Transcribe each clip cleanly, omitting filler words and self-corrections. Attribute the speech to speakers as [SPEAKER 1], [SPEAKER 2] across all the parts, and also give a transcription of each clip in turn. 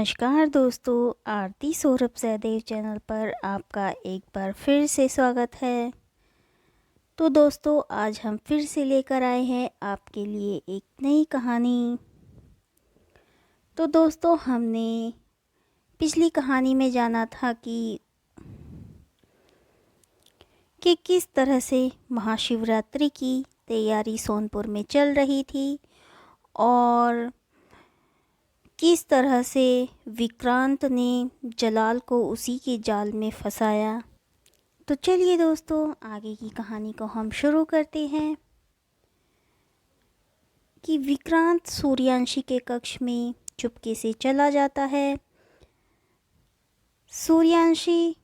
[SPEAKER 1] नमस्कार दोस्तों, आरती सौरभ सहदेव चैनल पर आपका एक बार फिर से स्वागत है। तो दोस्तों, आज हम फिर से लेकर आए हैं आपके लिए एक नई कहानी। तो दोस्तों, हमने पिछली कहानी में जाना था कि किस तरह से महाशिवरात्रि की तैयारी सोनपुर में चल रही थी और किस तरह से विक्रांत ने जलाल को उसी के जाल में फंसाया। तो चलिए दोस्तों, आगे की कहानी को हम शुरू करते हैं कि विक्रांत सूर्यांशी के कक्ष में चुपके से चला जाता है। सूर्यांशी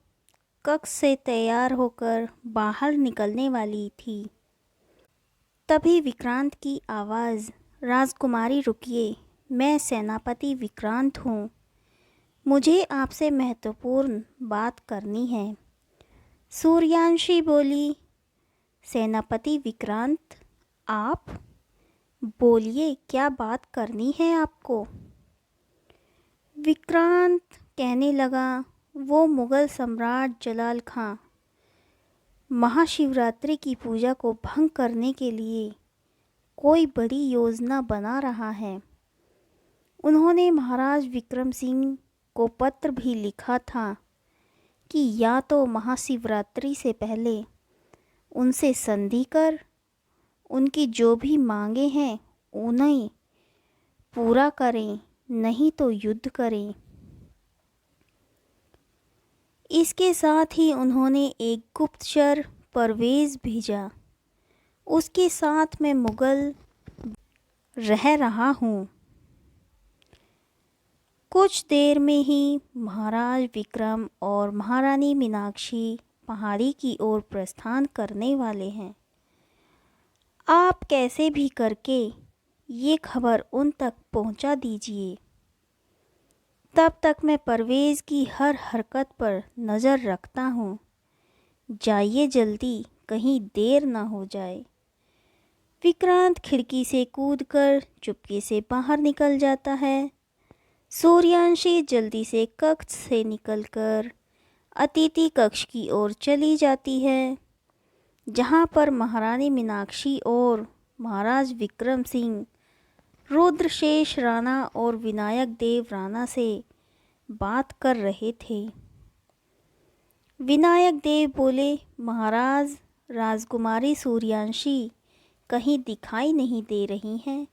[SPEAKER 1] कक्ष से तैयार होकर बाहर निकलने वाली थी, तभी विक्रांत की आवाज़, राजकुमारी रुकिए, मैं सेनापति विक्रांत हूँ, मुझे आपसे महत्वपूर्ण बात करनी है। सूर्यांशी बोली, सेनापति विक्रांत, आप बोलिए, क्या बात करनी है आपको। विक्रांत कहने लगा, वो मुग़ल सम्राट जलाल खां महाशिवरात्रि की पूजा को भंग करने के लिए कोई बड़ी योजना बना रहा है। उन्होंने महाराज विक्रम सिंह को पत्र भी लिखा था कि या तो महाशिवरात्रि से पहले उनसे संधि कर उनकी जो भी मांगे हैं उन्हें पूरा करें, नहीं तो युद्ध करें। इसके साथ ही उन्होंने एक गुप्तचर परवेज़ भेजा, उसके साथ मैं मुग़ल रह रहा हूँ। कुछ देर में ही महाराज विक्रम और महारानी मीनाक्षी पहाड़ी की ओर प्रस्थान करने वाले हैं। आप कैसे भी करके ये खबर उन तक पहुंचा दीजिए। तब तक मैं परवेज़ की हर हरकत पर नज़र रखता हूँ। जाइए जल्दी, कहीं देर ना हो जाए। विक्रांत खिड़की से कूदकर चुपके से बाहर निकल जाता है। सूर्यांशी जल्दी से कक्ष से निकलकर अतिथि कक्ष की ओर चली जाती है, जहाँ पर महारानी मीनाक्षी और महाराज विक्रम सिंह रुद्रशेष राणा और विनायक देव राणा से बात कर रहे थे। विनायक देव बोले, महाराज, राजकुमारी सूर्यांशी कहीं दिखाई नहीं दे रही हैं,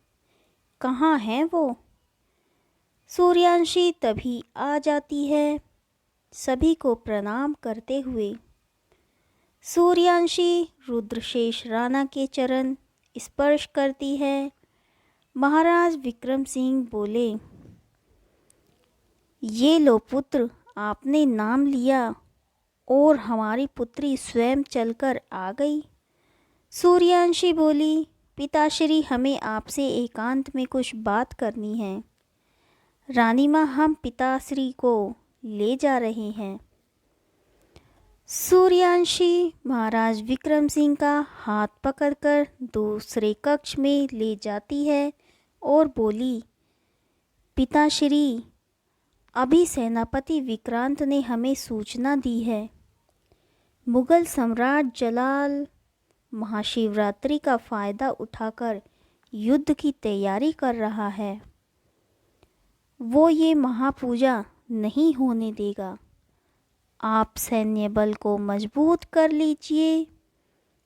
[SPEAKER 1] कहाँ हैं वो। सूर्यांशी तभी आ जाती है, सभी को प्रणाम करते हुए। सूर्यांशी रुद्रशेष राणा के चरण स्पर्श करती है। महाराज विक्रम सिंह बोले, ये लो पुत्र, आपने नाम लिया और हमारी पुत्री स्वयं चलकर आ गई। सूर्यांशी बोली, पिताश्री, हमें आपसे एकांत में कुछ बात करनी है। रानी माँ, हम पिताश्री को ले जा रहे हैं। सूर्यांशी महाराज विक्रम सिंह का हाथ पकड़कर दूसरे कक्ष में ले जाती है और बोली, पिताश्री, अभी सेनापति विक्रांत ने हमें सूचना दी है, मुग़ल सम्राट जलाल महाशिवरात्रि का फ़ायदा उठाकर युद्ध की तैयारी कर रहा है। वो ये महापूजा नहीं होने देगा। आप सैन्य बल को मजबूत कर लीजिए।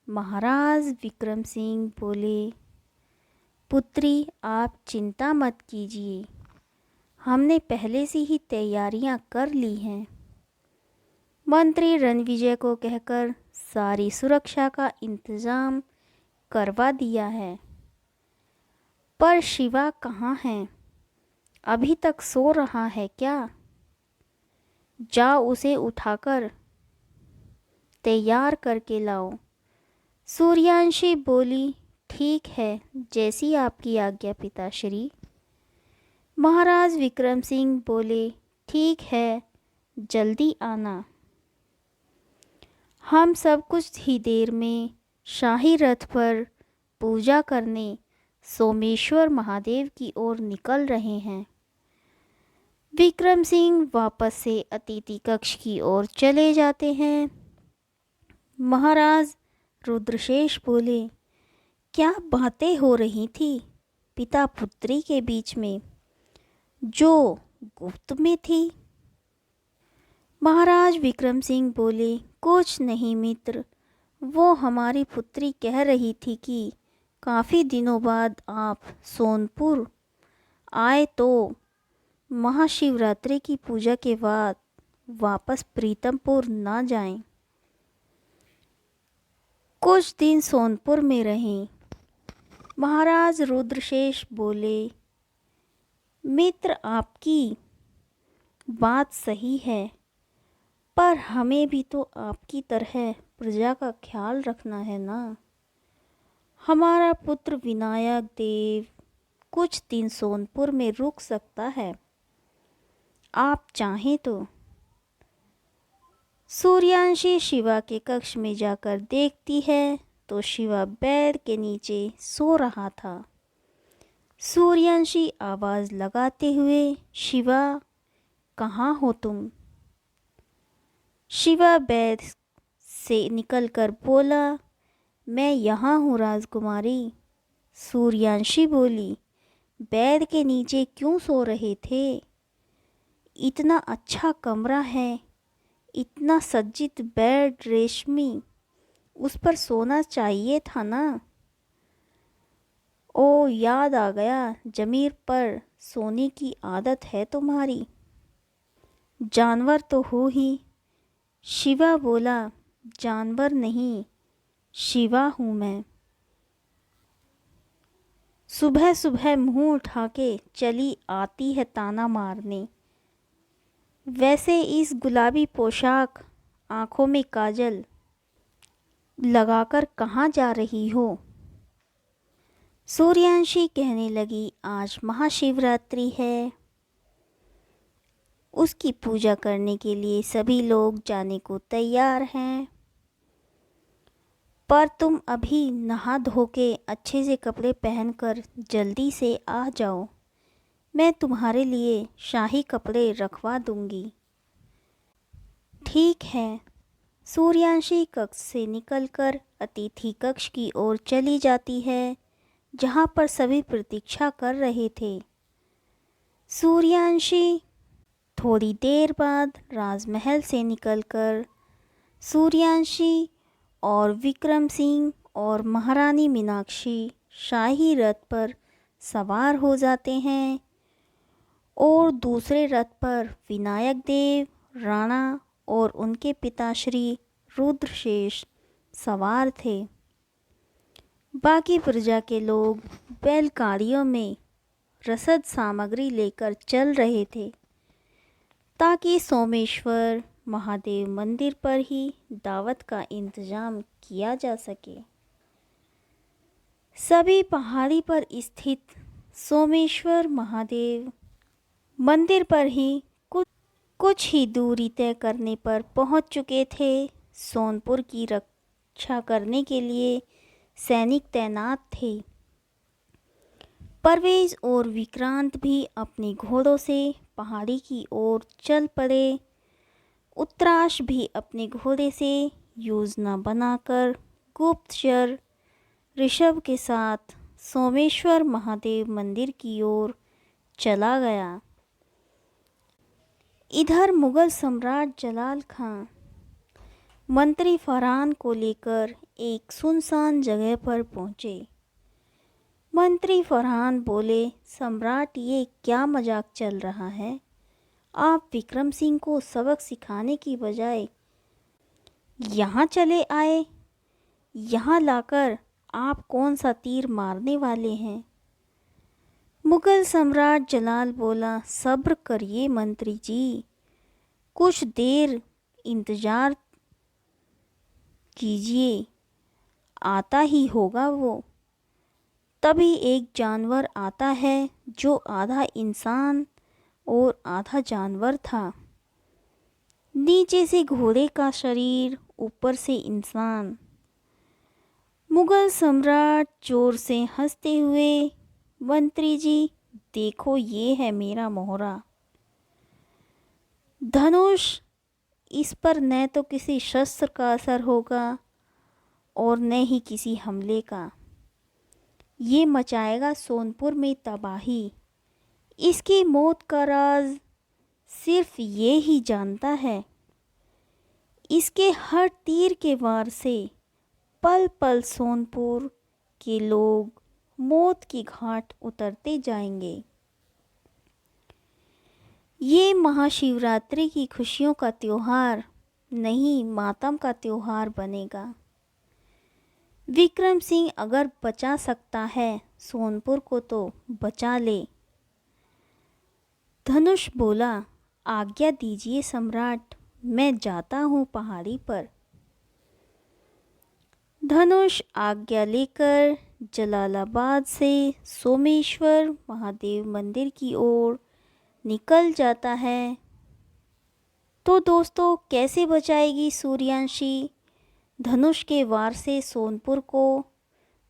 [SPEAKER 1] महाराज विक्रम सिंह बोले, पुत्री, आप चिंता मत कीजिए, हमने पहले से ही तैयारियां कर ली हैं। मंत्री रणविजय को कहकर सारी सुरक्षा का इंतज़ाम करवा दिया है। पर शिवा कहाँ है? अभी तक सो रहा है क्या? जाओ उसे उठाकर तैयार करके लाओ। सूर्यांशी बोली, ठीक है, जैसी आपकी आज्ञा पिताश्री। महाराज विक्रम सिंह बोले, ठीक है, जल्दी आना। हम सब कुछ ही देर में शाही रथ पर पूजा करने सोमेश्वर महादेव की ओर निकल रहे हैं। विक्रम सिंह वापस से अतिथि कक्ष की ओर चले जाते हैं। महाराज रुद्रशेष बोले, क्या बातें हो रही थी पिता पुत्री के बीच में जो गुप्त में थी? महाराज विक्रम सिंह बोले, कुछ नहीं मित्र, वो हमारी पुत्री कह रही थी कि काफ़ी दिनों बाद आप सोनपुर आए तो महाशिवरात्रि की पूजा के बाद वापस प्रीतमपुर ना जाएं, कुछ दिन सोनपुर में रहें। महाराज रुद्रशेष बोले, मित्र आपकी बात सही है, पर हमें भी तो आपकी तरह प्रजा का ख्याल रखना है ना। हमारा पुत्र विनायक देव कुछ दिन सोनपुर में रुक सकता है, आप चाहें तो। सूर्यांशी शिवा के कक्ष में जाकर देखती है तो शिवा बेड के नीचे सो रहा था। सूर्यांशी आवाज़ लगाते हुए, शिवा कहाँ हो तुम? शिवा बेड से निकलकर बोला, मैं यहाँ हूँ राजकुमारी। सूर्यांशी बोली, बेड के नीचे क्यों सो रहे थे? इतना अच्छा कमरा है, इतना सज्जित बेड रेशमी, उस पर सोना चाहिए था ना। ओ याद आ गया, जमीर पर सोने की आदत है तुम्हारी। जानवर तो हो ही। शिवा बोला, जानवर नहीं, शिवा हूँ मैं। सुबह सुबह मुंह उठा के चली आती है ताना मारने। वैसे इस गुलाबी पोशाक, आँखों में काजल लगाकर कहाँ जा रही हो? सूर्यांशी कहने लगी, आज महाशिवरात्रि है, उसकी पूजा करने के लिए सभी लोग जाने को तैयार हैं, पर तुम अभी नहा धो के अच्छे से कपड़े पहनकर जल्दी से आ जाओ, मैं तुम्हारे लिए शाही कपड़े रखवा दूंगी। ठीक है। सूर्यांशी कक्ष से निकलकर अतिथि कक्ष की ओर चली जाती है, जहाँ पर सभी प्रतीक्षा कर रहे थे। सूर्यांशी थोड़ी देर बाद राजमहल से निकलकर सूर्यांशी और विक्रम सिंह और महारानी मीनाक्षी शाही रथ पर सवार हो जाते हैं और दूसरे रथ पर विनायक देव, राणा और उनके पिता श्री रुद्रशेष सवार थे। बाकी प्रजा के लोग बैलगाड़ियों में रसद सामग्री लेकर चल रहे थे ताकि सोमेश्वर महादेव मंदिर पर ही दावत का इंतजाम किया जा सके। सभी पहाड़ी पर स्थित सोमेश्वर महादेव मंदिर पर ही कुछ ही दूरी तय करने पर पहुंच चुके थे। सोनपुर की रक्षा करने के लिए सैनिक तैनात थे। परवेज और विक्रांत भी अपने घोड़ों से पहाड़ी की ओर चल पड़े। उत्तराश भी अपने घोड़े से योजना बनाकर गुप्तचर ऋषभ के साथ सोमेश्वर महादेव मंदिर की ओर चला गया। इधर मुगल सम्राट जलाल खां मंत्री फरहान को लेकर एक सुनसान जगह पर पहुंचे। मंत्री फरहान बोले, सम्राट ये क्या मजाक चल रहा है? आप विक्रम सिंह को सबक सिखाने की बजाय यहाँ चले आए। यहाँ लाकर आप कौन सा तीर मारने वाले हैं? मुगल सम्राट जलाल बोला, सब्र करिए मंत्री जी, कुछ देर इंतजार कीजिए, आता ही होगा वो। तभी एक जानवर आता है जो आधा इंसान और आधा जानवर था। नीचे से घोड़े का शरीर, ऊपर से इंसान। मुगल सम्राट जोर से हंसते हुए, मंत्री जी देखो ये है मेरा मोहरा। धनुष इस पर न तो किसी शस्त्र का असर होगा और न ही किसी हमले का। ये मचाएगा सोनपुर में तबाही। इसकी मौत का राज सिर्फ ये ही जानता है। इसके हर तीर के वार से पल पल सोनपुर के लोग मौत की घाट उतरते जाएंगे। ये महाशिवरात्रि की खुशियों का त्योहार नहीं, मातम का त्योहार बनेगा। विक्रम सिंह अगर बचा सकता है सोनपुर को तो बचा ले। धनुष बोला, आज्ञा दीजिए सम्राट, मैं जाता हूँ पहाड़ी पर। धनुष आज्ञा लेकर जलालाबाद से सोमेश्वर महादेव मंदिर की ओर निकल जाता है। तो दोस्तों, कैसे बचाएगी सूर्यांशी धनुष के वार से सोनपुर को?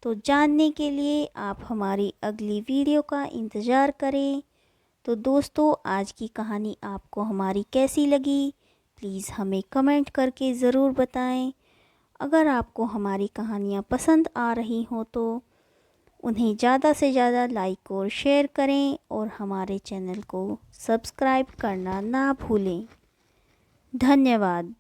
[SPEAKER 1] तो जानने के लिए आप हमारी अगली वीडियो का इंतज़ार करें। तो दोस्तों, आज की कहानी आपको हमारी कैसी लगी, प्लीज़ हमें कमेंट करके ज़रूर बताएं। अगर आपको हमारी कहानियाँ पसंद आ रही हों तो उन्हें ज़्यादा से ज़्यादा लाइक और शेयर करें और हमारे चैनल को सब्सक्राइब करना ना भूलें। धन्यवाद।